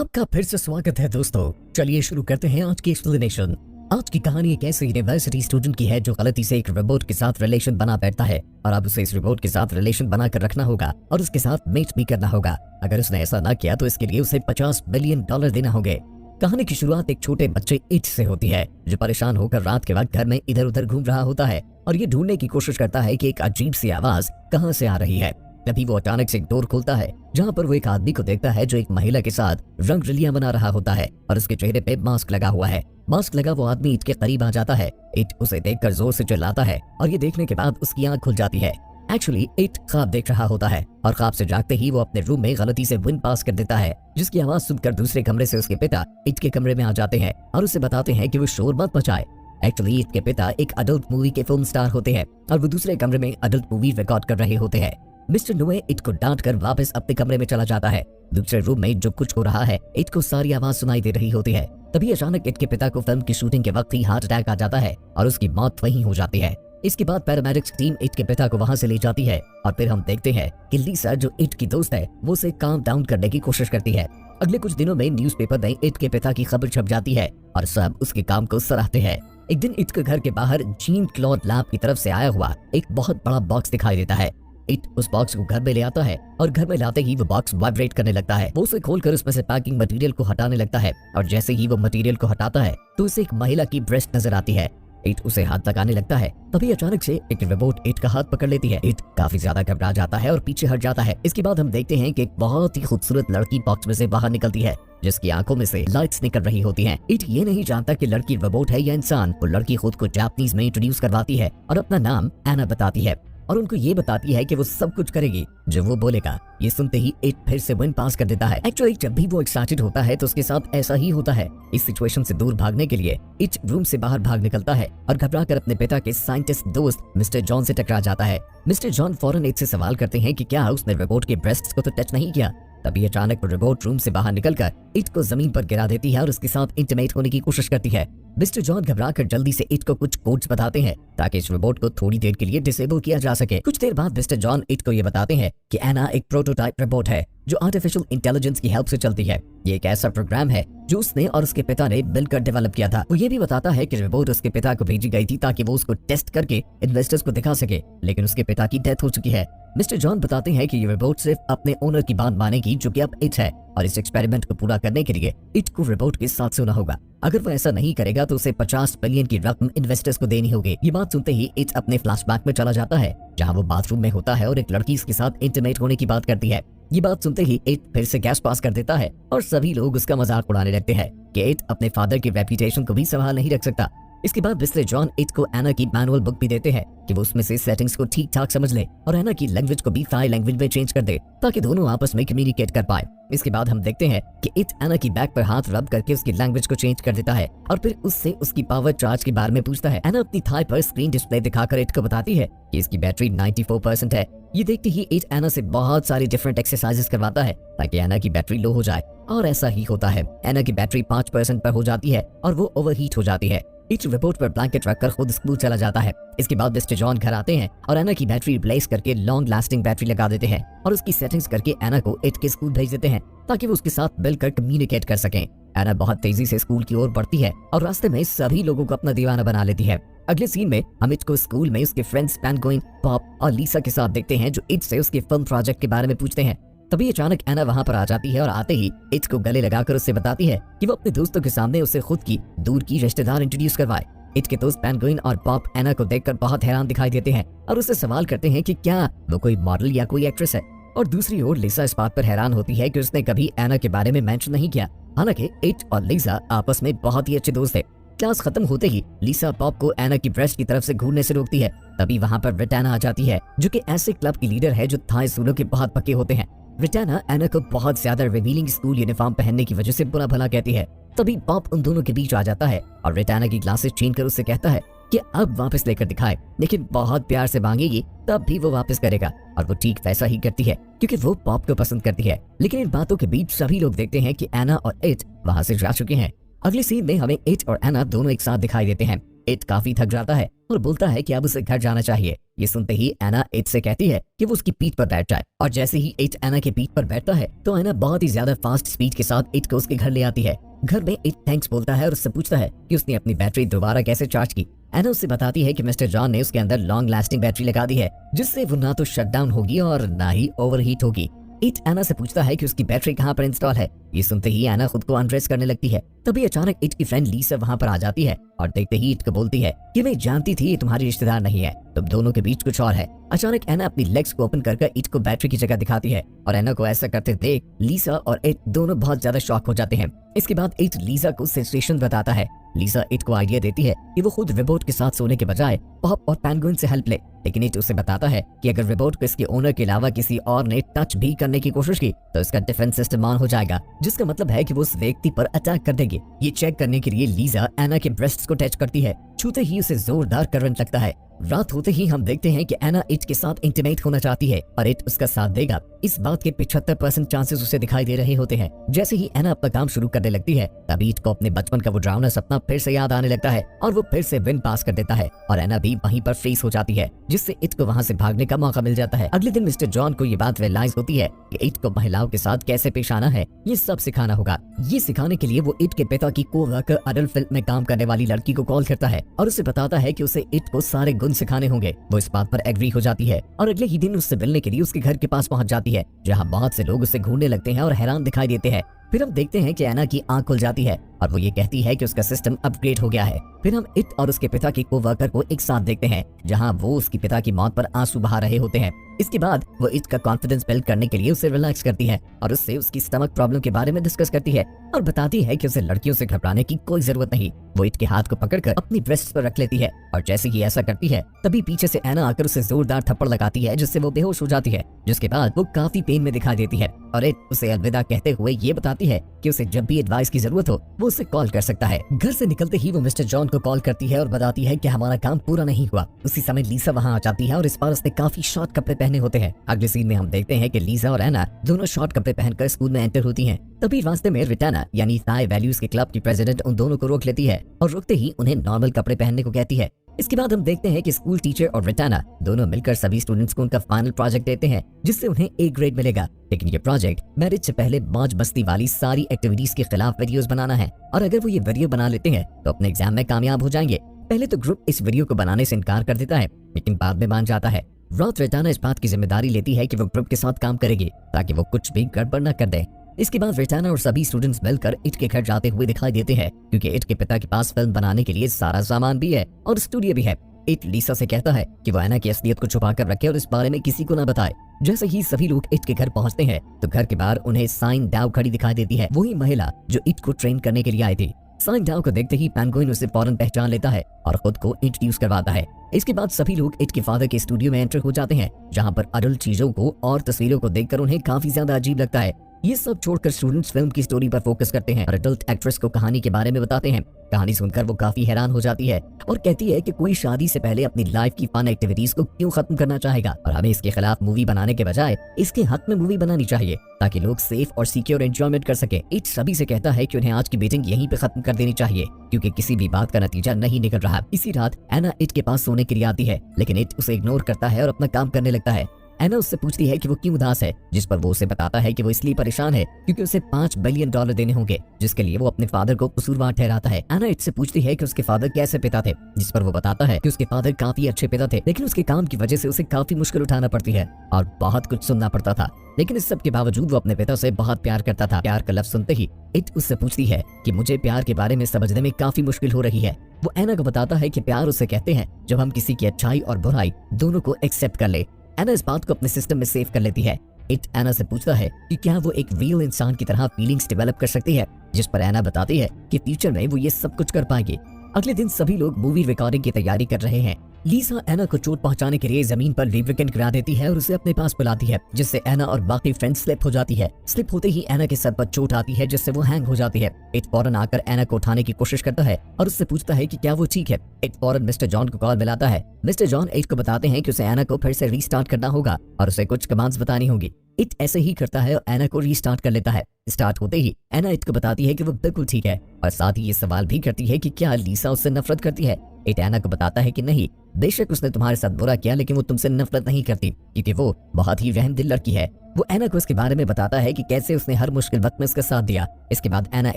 आपका फिर से स्वागत है दोस्तों। चलिए शुरू करते हैं आज की एक्सप्लेनेशन। आज की कहानी एक ऐसे यूनिवर्सिटी स्टूडेंट की है जो गलती से एक रोबोट के साथ रिलेशन बना बैठता है और अब उसे इस रोबोट के साथ रिलेशन बनाकर रखना होगा और उसके साथ मेट भी करना होगा। अगर उसने ऐसा ना किया तो इसके लिए उसे $50 बिलियन देना होंगे। कहानी की शुरुआत एक छोटे बच्चे इट से होती है जो परेशान होकर रात के वक्त घर में इधर उधर घूम रहा होता है और ये ढूंढने की कोशिश करता है कि एक अजीब सी आवाज कहां से आ रही है। तभी वो अचानक से एक डोर खोलता है जहां पर वो एक आदमी को देखता है जो एक महिला के साथ रंगरलियां बना रहा होता है और उसके चेहरे पे मास्क लगा हुआ है। मास्क लगा वो आदमी इट के करीब आ जाता है। इट उसे देखकर जोर से चिल्लाता है और ये देखने के बाद उसकी आंख खुल जाती है। एक्चुअली इट ख्वाब देख रहा होता है और ख्वाब से जागते ही वो अपने रूम में गलती से विंड पास कर देता है, जिसकी आवाज सुनकर दूसरे कमरे से उसके पिता इट के कमरे में आ जाते हैं और उसे बताते हैं कि वो शोर मत मचाए। एक्चुअली इट के पिता एक अडल्ट मूवी के फिल्म स्टार होते हैं और वो दूसरे कमरे में अडल्ट मूवी रिकॉर्ड कर रहे होते हैं। मिस्टर नोए इट को डांट कर वापस अपने कमरे में चला जाता है। दूसरे रूम में जो कुछ हो रहा है इट को सारी आवाज सुनाई दे रही होती है। तभी अचानक इट के पिता को फिल्म की शूटिंग के वक्त ही हार्ट अटैक आ जाता है और उसकी मौत वहीं हो जाती है। इसके बाद पैरामेडिक्स टीम इट के पिता को वहां से ले जाती है और फिर हम देखते हैं कि लीसा जो इट की दोस्त है वो उसे काम डाउन करने की कोशिश करती है। अगले कुछ दिनों में न्यूज़पेपर में इट के पिता की खबर छप जाती है और सब उसके काम को सराहते हैं। एक दिन इट के घर के बाहर जीन क्लॉड लैब की तरफ से आया हुआ एक बहुत बड़ा बॉक्स दिखाई देता है। इट उस बॉक्स को घर में ले आता है और घर में लाते ही वो बॉक्स वाइब्रेट करने लगता है। वो उसे खोलकर उसमें से पैकिंग मटेरियल को हटाने लगता है और जैसे ही वो मटेरियल को हटाता है तो उसे एक महिला की ब्रेस्ट नजर आती है। इट उसे हाथ लगाने लगता है। तभी अचानक से एक रोबोट इट का हाथ पकड़ लेती है। इट काफी ज्यादा घबरा जाता है और पीछे हट जाता है। इसके बाद हम देखते हैं कि एक बहुत ही खूबसूरत लड़की बॉक्स में से बाहर निकलती है जिसकी आंखों में से लाइट्स निकल रही होती हैं। इट ये नहीं जानता कि लड़की रोबोट है या इंसान। वो लड़की खुद को जापानीज में इंट्रोड्यूस करवाती है और अपना नाम एना बताती है और उनको ये बताती है कि वो सब कुछ करेगी जो वो बोलेगा। ये सुनते ही इट फिर से विंड पास कर देता है। एक्चुअली जब भी वो एक्साइटेड होता है तो उसके साथ ऐसा ही होता है। इस सिचुएशन से दूर भागने के लिए इट रूम से बाहर भाग निकलता है और घबराकर अपने पिता के साइंटिस्ट दोस्त मिस्टर जॉन से टकरा जाता है। मिस्टर जॉन फौरन इट से सवाल करते हैं कि क्या उसने रोबोट के ब्रेस्ट्स को तो टच नहीं किया। तभी अचानक रोबोट रूम से बाहर निकलकर इट को जमीन पर गिरा देती है और उसके साथ इंटीमेट होने की कोशिश करती है। मिस्टर जॉन घबराकर जल्दी से इट को कुछ कोड्स बताते हैं ताकि इस रोबोट को थोड़ी देर के लिए डिसेबल किया जा सके। कुछ देर बाद मिस्टर जॉन इट को ये बताते हैं कि एना एक प्रोटोटाइप रोबोट है जो आर्टिफिशियल इंटेलिजेंस की हेल्प से चलती है। ये एक ऐसा प्रोग्राम है जो उसने और उसके पिता ने मिलकर डेवलप किया था। वो ये भी बताता है कि रोबोट उसके पिता को भेजी गई थी ताकि वो उसको टेस्ट करके इन्वेस्टर्स को दिखा सके, लेकिन उसके पिता की डेथ हो चुकी है। मिस्टर जॉन बताते हैं कि ये रोबोट सिर्फ अपने ओनर की बात मानेगी जो कि अब इट है और इस एक्सपेरिमेंट को पूरा करने के लिए इट को रोबोट के साथ सोना होगा। अगर वो ऐसा नहीं करेगा तो उसे $50 बिलियन की रकम इन्वेस्टर्स को देनी होगी। ये बात सुनते ही इट अपने फ्लैशबैक में चला जाता है जहां वो बाथरूम में होता है और एक लड़की इसके साथ इंटीमेट होने की बात करती है। ये बात सुनते ही इट फिर से गैस पास कर देता है और सभी लोग उसका मजाक उड़ाने लगते हैं कि इट अपने फादर की रेपुटेशन को भी संभाल नहीं रख सकता। इसके बाद मिस्टर जॉन इट को एना की मैनुअल बुक भी देते हैं कि वो उसमें से सेटिंग्स को ठीक ठाक समझ ले और एना की लैंग्वेज को भी थाई लैंग्वेज में चेंज कर दे ताकि दोनों आपस में कम्युनिकेट कर पाए। इसके बाद हम देखते हैं कि इट एना की बैक पर हाथ रब करके उसकी लैंग्वेज को चेंज कर देता है और फिर उससे उसकी पावर चार्ज के बारे में पूछता है। एना अपनी थाई पर स्क्रीन डिस्प्ले दिखाकर इट को बताती है कि इसकी बैटरी 94% है। ये देखते ही इट एना से बहुत सारी डिफरेंट एक्सरसाइजेस करवाता है ताकि एना की बैटरी लो हो जाए और ऐसा ही होता है। एना की बैटरी 5% पर हो जाती है और वो ओवरहीट हो जाती है। इट रिपोर्ट पर ब्लैंकेट रखकर खुद स्कूल चला जाता है। इसके बाद मिस्टर जॉन घर आते हैं और एना की बैटरी रिप्लेस करके लॉन्ग लास्टिंग बैटरी लगा देते हैं और उसकी सेटिंग्स करके एना को इट के स्कूल भेज देते हैं ताकि वो उसके साथ मिलकर कम्युनिकेट कर सकें। एना बहुत तेजी से स्कूल की ओर बढ़ती है और रास्ते में सभी लोगों को अपना दीवाना बना लेती है। अगले सीन में हम इट को स्कूल में उसके फ्रेंड्स पेंगुइन, पॉप और लीसा के साथ देखते हैं जो इट से उसके फिल्म प्रोजेक्ट के बारे में पूछते हैं। तभी अचानक एना वहां पर आ जाती है और आते ही इट को गले लगाकर उससे बताती है कि वो अपने दोस्तों के सामने उसे खुद की दूर की रिश्तेदार इंट्रोड्यूस करवाए। इट के दोस्त पेंगुइन और पॉप एना को देखकर बहुत हैरान दिखाई देते हैं और उससे सवाल करते हैं कि क्या वो कोई मॉडल या कोई एक्ट्रेस है। और दूसरी ओर लीसा इस बात पर हैरान होती है कि उसने कभी एना के बारे में मेंशन नहीं किया। हालांकि इट और लीसा आपस में बहुत ही अच्छे दोस्त थे। क्लास खत्म होते ही लीसा पॉप को एना की ब्रेस्ट की तरफ से घूरने से रोकती है। तभी वहाँ पर रिटाना आ जाती है जो कि ऐसे क्लब की लीडर है जो थाई सूलों के बहुत पक्के होते हैं। रिटाना एना को बहुत ज्यादा रिवीलिंग स्कूल यूनिफॉर्म पहनने की वजह से बुरा भला कहती है। तभी पॉप उन दोनों के बीच आ जाता है और रिटाना की ग्लासेस छीन कर उससे कहता है कि अब वापस लेकर दिखाए, लेकिन बहुत प्यार से मांगेगी तब भी वो वापस करेगा। और वो ठीक वैसा ही करती है क्योंकि वो पॉप को पसंद करती है। लेकिन इन बातों के बीच सभी लोग देखते हैं कि एना और इट वहाँ से जा चुके हैं। अगले सीन में हमें इट और एना दोनों एक साथ दिखाई देते हैं। इट काफी थक जाता है और बोलता है कि अब उसे घर जाना चाहिए। ये सुनते ही एना इट से कहती है कि वो उसकी पीठ पर बैठ जाए, और जैसे ही इट एना के पीठ पर बैठता है तो एना बहुत ही ज्यादा फास्ट स्पीड के साथ इट को उसके घर ले आती है। घर में इट थैंक्स बोलता है और उससे पूछता है कि उसने अपनी बैटरी दोबारा कैसे चार्ज की। एना उससे बताती है कि मिस्टर जॉन ने उसके अंदर लॉन्ग लास्टिंग बैटरी लगा दी है, जिससे वो ना तो शट डाउन होगी और ना ही ओवरहीट होगी। इट एना से पूछता है कि उसकी बैटरी कहाँ पर इंस्टॉल है। ये सुनते ही एना खुद को अनड्रेस करने लगती है। तभी अचानक इट की फ्रेंड लीसा वहाँ पर आ जाती है और देखते ही इट को बोलती है कि मैं जानती थी ये तुम्हारी रिश्तेदार नहीं है, तुम दोनों के बीच कुछ और है। अचानक एना अपनी लेग्स को ओपन कर इट को बैटरी की जगह दिखाती है और एना को ऐसा करते देख लीसा और इट दोनों बहुत ज्यादा शॉक हो जाते हैं। इसके बाद इट लीसा को सिचुएशन बताता है। लीसा इट को आइडिया देती है कि वो खुद वेबोट के साथ सोने के बजाय पॉप और पेंगुइन से हेल्प ले, लेकिन इट उसे बताता है कि अगर वेबोट को इसके ओनर के अलावा किसी और ने टच भी करने की कोशिश की तो इसका डिफेंस सिस्टम ऑन हो जाएगा, जिसका मतलब है कि वो उस व्यक्ति पर अटैक कर देगी। ये चेक करने के लिए लीसा एना के ब्रेस्ट्स को टच करती है। छूते ही उसे जोरदार करंट लगता है। रात होते ही हम देखते हैं कि एना इट के साथ इंटीमेट होना चाहती है और इट उसका साथ देगा। इस बात के 75% चांसेस उसे दिखाई दे रहे होते हैं। जैसे ही एना अपना काम शुरू करने लगती है तभी इट को अपने बचपन का वो डरावना सपना फिर से याद आने लगता है और वो फिर से विन पास कर देता है और एना भी वहीं पर फ्रीज हो जाती है, जिससे इट को वहाँ से भागने का मौका मिल जाता है। अगले दिन मिस्टर जॉन को ये बात रियलाइज होती है कि इट को महिलाओं के साथ कैसे पेश आना है ये सब सिखाना होगा। ये सिखाने के लिए वो इट के पिता की को-वर्कर अडल्ट फिल्म में काम करने वाली लड़की को कॉल करता है और उसे बताता है कि उसे इट को सारे गुण सिखाने होंगे। वो इस बात पर एग्री हो जाती है और अगले ही दिन उससे मिलने के लिए उसके घर के पास पहुंच जाती है, जहां बहुत से लोग उसे घूरने लगते हैं और हैरान दिखाई देते हैं। फिर हम देखते हैं कि एना की आंख खुल जाती है और वो ये कहती है कि उसका सिस्टम अपग्रेड हो गया है। फिर हम इट और उसके पिता की को-वर्कर को एक साथ देखते हैं, जहां वो उसके पिता की मौत पर आंसू बहा रहे होते हैं। इसके बाद वो इट का कॉन्फिडेंस बिल्ड करने के लिए उसे रिलैक्स करती है और उससे उसकी स्टमक प्रॉब्लम के बारे में डिस्कस करती है और बताती है कि उसे लड़कियों से घबराने की कोई जरूरत नहीं। वो इट के हाथ को पकड़कर अपनी ब्रेस्ट पर रख लेती है और जैसे ही ऐसा करती है तभी पीछे से एना आकर उसे जोरदार थप्पड़ लगाती है, जिससे वो बेहोश हो जाती है। जिसके बाद वो काफी पेन में दिखाई देती है और इट उसे अलविदा कहते हुए ये बताती है कि उसे जब भी एडवाइस की जरूरत हो वो उसे कॉल कर सकता है। घर से निकलते ही वो मिस्टर जॉन को कॉल करती है और बताती है कि हमारा काम पूरा नहीं हुआ। उसी समय लीसा वहाँ आ जाती है और इस बार उसने काफी शॉर्ट कपड़े पहने होते हैं। अगले सीन में हम देखते हैं कि लीसा और एना दोनों शॉर्ट कपड़े पहनकर स्कूल में एंटर होती हैं। तभी रास्ते में रिटाना यानी थाई वैल्यूज के क्लब की प्रेसिडेंट उन दोनों को रोक लेती है और रुकते ही उन्हें नॉर्मल कपड़े पहनने को कहती है। इसके बाद हम देखते हैं कि स्कूल टीचर और रिटाना दोनों मिलकर सभी स्टूडेंट्स को उनका फाइनल प्रोजेक्ट देते हैं, जिससे उन्हें ए ग्रेड मिलेगा। लेकिन ये प्रोजेक्ट मैरिज से पहले मौज मस्ती वाली सारी एक्टिविटीज के खिलाफ वीडियोस बनाना है और अगर वो ये वीडियो बना लेते हैं तो अपने एग्जाम में कामयाब हो जाएंगे। पहले तो ग्रुप इस वीडियो को बनाने से इनकार कर देता है, लेकिन बाद में मान जाता है। रात रिटाना इस बात की जिम्मेदारी लेती है कि वो ग्रुप के साथ काम करेगी ताकि वो कुछ भी गड़बड़ न कर दे। इसके बाद रिटाना और सभी स्टूडेंट्स मिलकर इट के घर जाते हुए दिखाई देते हैं, क्योंकि इट के पिता के पास फिल्म बनाने के लिए सारा सामान भी है और स्टूडियो भी है। इट लीसा से कहता है कि वो एना की असलियत को छुपा कर रखे और इस बारे में किसी को न बताए। जैसे ही सभी लोग इट के घर पहुंचते हैं तो घर के बाहर उन्हें साइन डाव खड़ी दिखाई देती है, वही महिला जो इट को ट्रेन करने के लिए आई थी। साइन डाव को देखते ही पेंगुइन उसे फौरन पहचान लेता है और खुद को इंट्रोड्यूस करवाता है। इसके बाद सभी लोग इट के फादर के स्टूडियो में एंटर हो जाते हैं, जहां पर अडल्ट चीजों को और तस्वीरों को देखकर उन्हें काफी ज्यादा अजीब लगता है। ये सब छोड़कर स्टूडेंट्स फिल्म की स्टोरी पर फोकस करते हैं और अडल्ट एक्ट्रेस को कहानी के बारे में बताते हैं। कहानी सुनकर वो काफी हैरान हो जाती है और कहती है कि कोई शादी से पहले अपनी लाइफ की फन एक्टिविटीज को क्यों खत्म करना चाहेगा और हमें इसके खिलाफ मूवी बनाने के बजाय इसके हक में मूवी बनानी चाहिए ताकि लोग सेफ और सिक्योर एंजॉयमेंट कर सके। इट सभी से कहता है कि उन्हें आज की मीटिंग यहीं पे खत्म कर देनी चाहिए, क्योंकि किसी भी बात का नतीजा नहीं निकल रहा। इसी रात एना इट के पास सोने के लिए आती है, लेकिन इट उसे इग्नोर करता है और अपना काम करने लगता है। एना उससे पूछती है कि वो क्यों उदास है, जिस पर वो उसे बताता है कि वो इसलिए परेशान है क्योंकि उसे $5 बिलियन देने होंगे, जिसके लिए वो अपने फादर को कसूरवार ठहराता है। एना इट से पूछती है कि उसके फादर कैसे पिता थे, जिस पर वो बताता है कि उसके फादर काफी अच्छे पिता थे, लेकिन उसके काम की वजह से उसे काफी मुश्किल उठाना पड़ती है और बहुत कुछ सुनना पड़ता था। लेकिन इस सब के बावजूद वो अपने पिता से बहुत प्यार करता था। प्यार का लफ्ज सुनते ही इट उससे पूछती है कि मुझे प्यार के बारे में समझने में काफी मुश्किल हो रही है। वो एना को बताता है कि प्यार उसे कहते हैं जब हम किसी की अच्छाई और बुराई दोनों को एक्सेप्ट कर ले। एना इस बात को अपने सिस्टम में सेव कर लेती है। इट एना से पूछता है कि क्या वो एक रियल इंसान की तरह फीलिंग्स डेवलप कर सकती है, जिस पर एना बताती है कि फ्यूचर में वो ये सब कुछ कर पाएगी। अगले दिन सभी लोग मूवी रिकॉर्डिंग की तैयारी कर रहे हैं। लीसा एना को चोट पहुंचाने के लिए जमीन पर लुब्रिकेंट गिरा देती है और उसे अपने पास बुलाती है, जिससे एना और बाकी फ्रेंड्स स्लिप हो जाती है। स्लिप होते ही एना के सर पर चोट आती है, जिससे वो हैंग हो जाती है। इट फौरन आकर एना को उठाने की कोशिश करता है और उससे पूछता है कि क्या वो ठीक है। इट फौरन मिस्टर जॉन को कॉल मिलाता है। मिस्टर जॉन इट को बताते हैं कि उसे एना को फिर से रीस्टार्ट करना होगा और उसे कुछ कमांड्स बतानी होगी। इट ऐसे ही करता है और एना को रीस्टार्ट कर लेता है। स्टार्ट होते ही एना इट को बताती है कि वो बिल्कुल ठीक है और साथ ही ये सवाल भी करती है कि क्या लीसा उससे नफरत करती है। इट एना को बताता है कि नहीं, बेशक उसने तुम्हारे साथ बुरा किया लेकिन वो तुमसे नफरत नहीं करती क्योंकि वो बहुत ही रहमदिल लड़की है। वो एना को इसके बारे में बताता है कि कैसे उसने हर मुश्किल वक्त में उसका साथ दिया। इसके बाद एना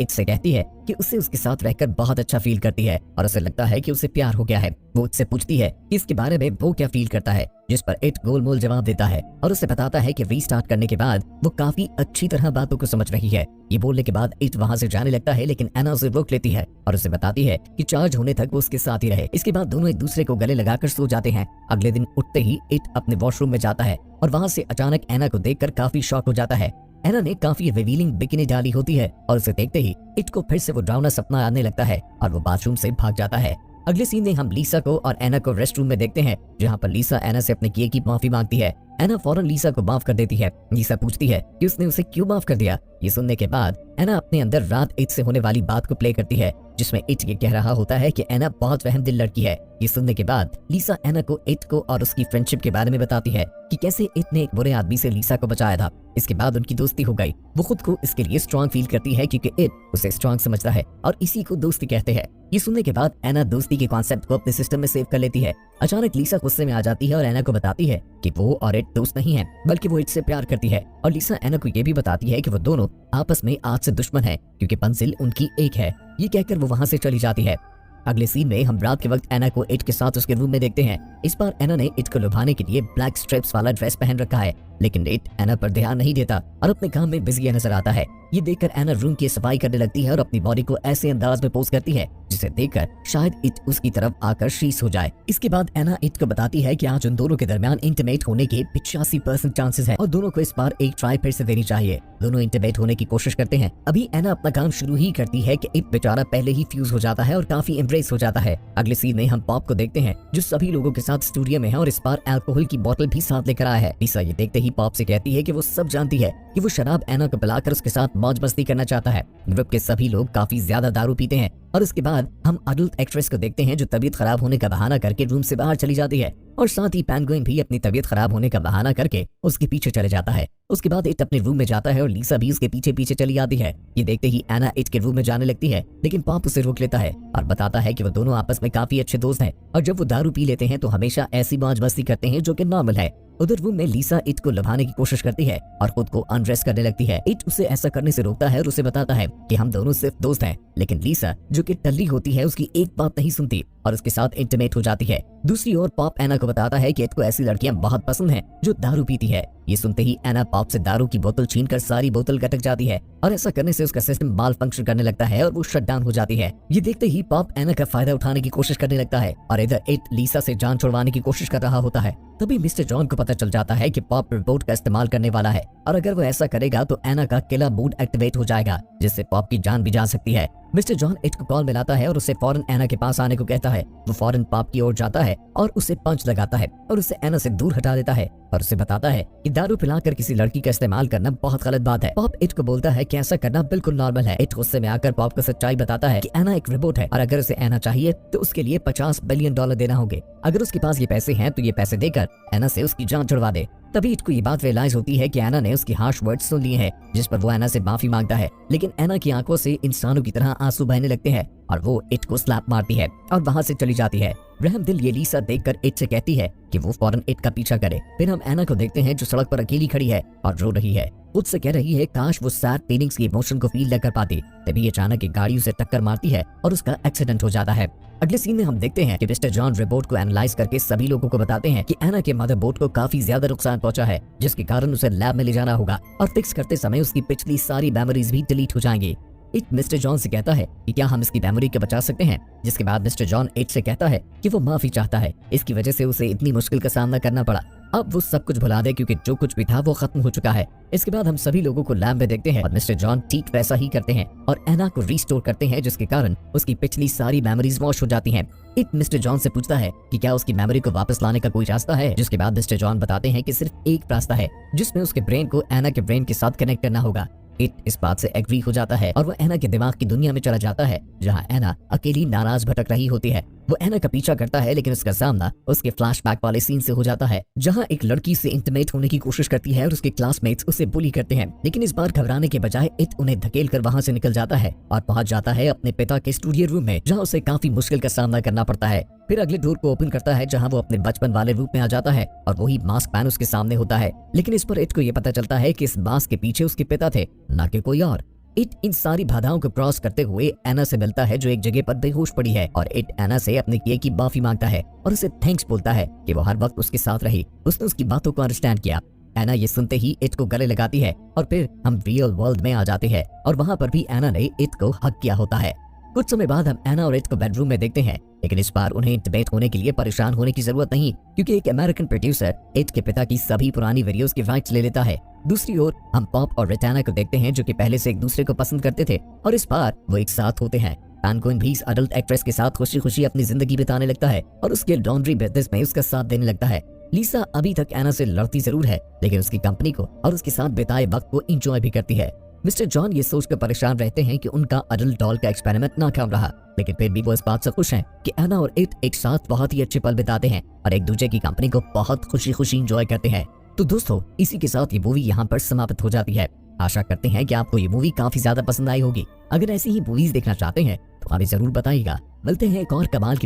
इट से कहती है कि उसे उसके साथ रहकर बहुत अच्छा फील करती है और उसे लगता है कि उसे प्यार हो गया है। वो उससे पूछती है कि इसके बारे में वो क्या फील करता है, जिस पर इट गोलमोल जवाब देता है और उसे बताता है कि रीस्टार्ट करने के बाद वो काफी अच्छी तरह बातों को समझ रही है। ये बोलने के बाद इट वहाँ से जाने लगता है लेकिन एना उसे रोक लेती है और उसे बताती है कि चार्ज होने तक वो उसके साथ ही रहे। इसके बाद दोनों एक दूसरे को गले लगाकर सो जाते हैं। अगले दिन उठते ही इट अपने वॉशरूम में जाता है और वहाँ से अचानक एना को देखकर काफी शॉक हो जाता है। एना ने काफी रिवीलिंग बिकिनी डाली होती है और उसे देखते ही इट को फिर से वो डरावना सपना आने लगता है और वो बाथरूम से भाग जाता है। अगले सीन में हम लीसा को और एना को रेस्ट रूम में देखते हैं, जहाँ पर लीसा एना से अपने किए की माफी मांगती है। एना फौरन लीसा को माफ कर देती है। लीसा पूछती है कि उसने उसे क्यों माफ कर दिया। ये सुनने के बाद एना अपने अंदर रात इट से होने वाली बात को प्ले करती है, जिसमें इट ये कह रहा होता है कि एना बहुत रहमदिल लड़की है। ये सुनने के बाद लीसा एना को इट को और उसकी फ्रेंडशिप के बारे में बताती है कि कैसे इट ने एक बुरे आदमी से लीसा को बचाया था। इसके बाद उनकी दोस्ती हो गई। वो खुद को इसके लिए स्ट्रॉन्ग फील करती है क्योंकि इट उसे स्ट्रॉन्ग समझता है और इसी को दोस्ती कहते हैं। ये सुनने के बाद एना दोस्ती के कॉन्सेप्ट को अपने सिस्टम में सेव कर लेती है। अचानक लीसा गुस्से में आ जाती है और एना को बताती है कि वो और इट दोस्त नहीं है बल्कि वो इट से प्यार करती है। और लीसा एना को ये भी बताती है कि वो दोनों आपस में आज से दुश्मन है क्योंकि मंजिल उनकी एक है। ये कहकर वो वहाँ से चली जाती है। अगले सीन में हम रात के वक्त एना को इट के साथ उसके रूम में देखते हैं। इस बार एना ने इट को लुभाने के लिए ब्लैक स्ट्रिप्स वाला ड्रेस पहन रखा है, लेकिन इट एना पर ध्यान नहीं देता और अपने काम में बिजी नजर आता है। ये देखकर एना रूम की सफाई करने लगती है और अपनी बॉडी को ऐसे अंदाज में पोज करती है जिसे देखकर शायद इट उसकी तरफ आकर शीश हो जाए। इसके बाद एना इट को बताती है कि आज उन दोनों के दरमियान इंटीमेट होने के 85% चांसेस है और दोनों को इस बार एक ट्राई फिर से देनी चाहिए। दोनों इंटीमेट होने की कोशिश करते हैं। अभी एना अपना काम शुरू ही करती है कि इट बेचारा पहले ही फ्यूज हो जाता है और काफी इम्प्रेस हो जाता है। अगले सीन में हम पॉप को देखते हैं जो सभी लोगों के साथ स्टूडियो में है और इस बार अल्कोहल की बोतल भी साथ लेकर आया है। लीसा ये देखते ही पॉप से कहती है कि वो सब जानती है कि वो शराब एना को पिलाकर उसके साथ मौज मस्ती करना चाहता है। ग्रुप के सभी लोग काफी ज्यादा दारू पीते हैं और उसके बाद हम अडल्ट एक्ट्रेस को देखते हैं जो तबीयत खराब होने का बहाना करके रूम से बाहर चली जाती है और साथ ही पेंगुइन भी अपनी तबीयत खराब होने का बहाना करके उसके पीछे चले जाता है। उसके बाद इट अपने रूम में जाता है और लीसा भी उसके पीछे पीछे चली आती है। ये देखते ही एना इट के रूम में जाने लगती है लेकिन पॉप उसे रोक लेता है और बताता है कि वो दोनों आपस में काफी अच्छे दोस्त हैं और जब वो दारू पी लेते हैं तो हमेशा ऐसी मौज मस्ती करते हैं जो कि नॉर्मल है। उधर रूम में लीसा इट को लुभाने की कोशिश करती है और खुद को अनड्रेस करने लगती है। इट उसे ऐसा करने से रोकता है और उसे बताता है कि हम दोनों सिर्फ दोस्त हैं, लेकिन लीसा जो कि टल्ली होती है उसकी एक बात नहीं सुनती और उसके साथ इंटीमेट हो जाती है। दूसरी ओर पॉप एना को बताता है कि इट को ऐसी लड़कियां बहुत पसंद हैं जो दारू पीती है। ये सुनते ही एना पॉप से दारू की बोतल छीनकर सारी बोतल गटक जाती है और ऐसा करने से उसका सिस्टम माल फंक्शन करने लगता है और वो शट डाउन हो जाती है। ये देखते ही पॉप एना का फायदा उठाने की कोशिश करने लगता है और इधर इट लीसा से जान छुड़वाने की कोशिश कर रहा होता है। तभी मिस्टर जॉन को पता चल जाता है कि पॉप रिपोर्ट का इस्तेमाल करने वाला है और अगर वो ऐसा करेगा तो एना का किलर मूड एक्टिवेट हो जाएगा जिससे पॉप की जान भी जा सकती है। मिस्टर जॉन इट को कॉल मिलाता है और उसे फौरन एना के पास आने को कहता है। वो फौरन पॉप की ओर जाता है और उसे पंच लगाता है और उसे एना से दूर हटा देता है और उसे बताता है कि दारू पिलाकर किसी लड़की का इस्तेमाल करना बहुत गलत बात है। पॉप इट को बोलता है कि ऐसा करना बिल्कुल नॉर्मल है। इट गुस्से में आकर पॉप को सच्चाई बताता है कि एना एक रोबोट है और अगर उसे एना चाहिए तो उसके लिए $50 बिलियन देना होंगे। अगर उसके पास ये पैसे हैं तो ये पैसे देकर एना से उसकी जान छुड़वा दे। तभी इट को ये बात रियलाइज होती है कि एना ने उसकी हार्श वर्ड्स सुन लिए हैं, जिस पर वो एना से माफी मांगता है, लेकिन एना की आंखों से इंसानों की तरह आंसू बहने लगते हैं और वो इट को स्लैप मारती है और वहाँ से चली जाती है। रहमदिल ये लीसा देखकर इट से कहती है कि वो फौरन इट का पीछा करे। फिर हम एना को देखते हैं जो सड़क पर अकेली खड़ी है और रो रही है। उससे कह रही है काश वो सैड फीलिंग्स की इमोशन को फील न कर पाती। तभी अचानक एक गाड़ी उसे टक्कर मारती है और उसका एक्सीडेंट हो जाता है। अगले सीन में हम देखते हैं कि मिस्टर जॉन रिपोर्ट को एनालाइज करके सभी लोगों को बताते हैं कि एना के मदरबोर्ड को काफी ज्यादा नुकसान पहुंचा है, जिसके कारण उसे लैब में ले जाना होगा और फिक्स करते समय उसकी पिछली सारी मेमोरीज भी डिलीट हो जाएंगी। इट मिस्टर जॉन से कहता है कि क्या हम इसकी मेमोरी को बचा सकते हैं, जिसके बाद मिस्टर जॉन इट से कहता है कि वो माफी चाहता है, इसकी वजह से उसे इतनी मुश्किल का सामना करना पड़ा। अब वो सब कुछ भुला दे क्योंकि जो कुछ भी था वो खत्म हो चुका है। इसके बाद हम सभी लोगों को लैब में देखते हैं और मिस्टर जॉन ठीक वैसा ही करते हैं और एना को रिस्टोर करते हैं, जिसके कारण उसकी पिछली सारी मेमोरीज वॉश हो जाती हैं। इट मिस्टर जॉन से पूछता है कि क्या उसकी मेमोरी को वापस लाने का कोई रास्ता है, जिसके बाद मिस्टर जॉन बताते हैं कि सिर्फ एक रास्ता है जिसमें उसके ब्रेन को एना के ब्रेन के साथ कनेक्ट करना होगा। इट इस बात से एग्री हो जाता है और वो एना के दिमाग की दुनिया में चला जाता है जहां एना अकेली नाराज भटक रही होती है। वो एना का पीछा करता है लेकिन उसका सामना उसके फ्लैशबैक वाले सीन से हो जाता है जहां एक लड़की से इंटीमेट होने की कोशिश करती है और उसके क्लासमेट्स उसे बुली करते हैं, लेकिन इस बार घबराने के बजाय इट उन्हें धकेल कर वहां से निकल जाता है और पहुंच जाता है अपने पिता के स्टूडियो रूम में, जहां उसे काफी मुश्किल का सामना करना पड़ता है। फिर अगले डोर को ओपन करता है जहां वो अपने बचपन वाले रूप में आ जाता है और वही मास्क मैन उसके सामने होता है। लेकिन इस पर इट को ये पता चलता है कि इस मास्क के पीछे उसके पिता थे, ना कि कोई और। इट इन सारी बाधाओं को क्रॉस करते हुए एना से मिलता है जो एक जगह पर बेहोश पड़ी है और इट एना से अपने किए की माफी मांगता है और उसे थैंक्स बोलता है कि वो हर वक्त उसके साथ रही, उसने उसकी बातों को अंडरस्टैंड किया। एना ये सुनते ही इट को गले लगाती है और फिर हम रियल वर्ल्ड में आ जाते हैं और वहाँ पर भी एना ने इट को हक किया होता है। कुछ समय बाद हम एना और इट को बेडरूम में देखते हैं, लेकिन इस बार उन्हें इंटिमेट होने के लिए परेशान होने की जरूरत नहीं, क्योंकि एक अमेरिकन प्रोड्यूसर इट के पिता की सभी पुरानी वीडियोस के राइट्स ले लेता है। दूसरी ओर हम पॉप और रिटाना को देखते हैं जो कि पहले से एक दूसरे को पसंद करते थे और इस बार वो एक साथ होते हैं। पैनगुइन भी इस अडल्ट एक्ट्रेस के साथ खुशी खुशी अपनी जिंदगी बिताने लगता है और उसके लॉन्ड्री बिजनेस में उसका साथ देने लगता है। लिसा अभी तक एना से लड़ती जरूर है, लेकिन उसकी कंपनी को और उसके साथ बिताए वक्त को एंजॉय भी करती है। मिस्टर जॉन ये सोचकर परेशान रहते हैं कि उनका अडल्ट डॉल का एक्सपेरिमेंट नाकाम रहा, लेकिन फिर भी वो इस बात से खुश हैं कि एना और इट एक साथ बहुत ही अच्छे पल बिताते हैं और एक दूसरे की कंपनी को बहुत खुशी खुशी एंजॉय करते हैं। तो दोस्तों, इसी के साथ ये मूवी यहाँ पर समाप्त हो जाती है। आशा करते हैं कि आपको ये मूवी काफी ज्यादा पसंद आई होगी। अगर ऐसी ही मूवीज देखना चाहते हैं तो हमें जरूर बताइएगा। मिलते हैं एक और कमाल की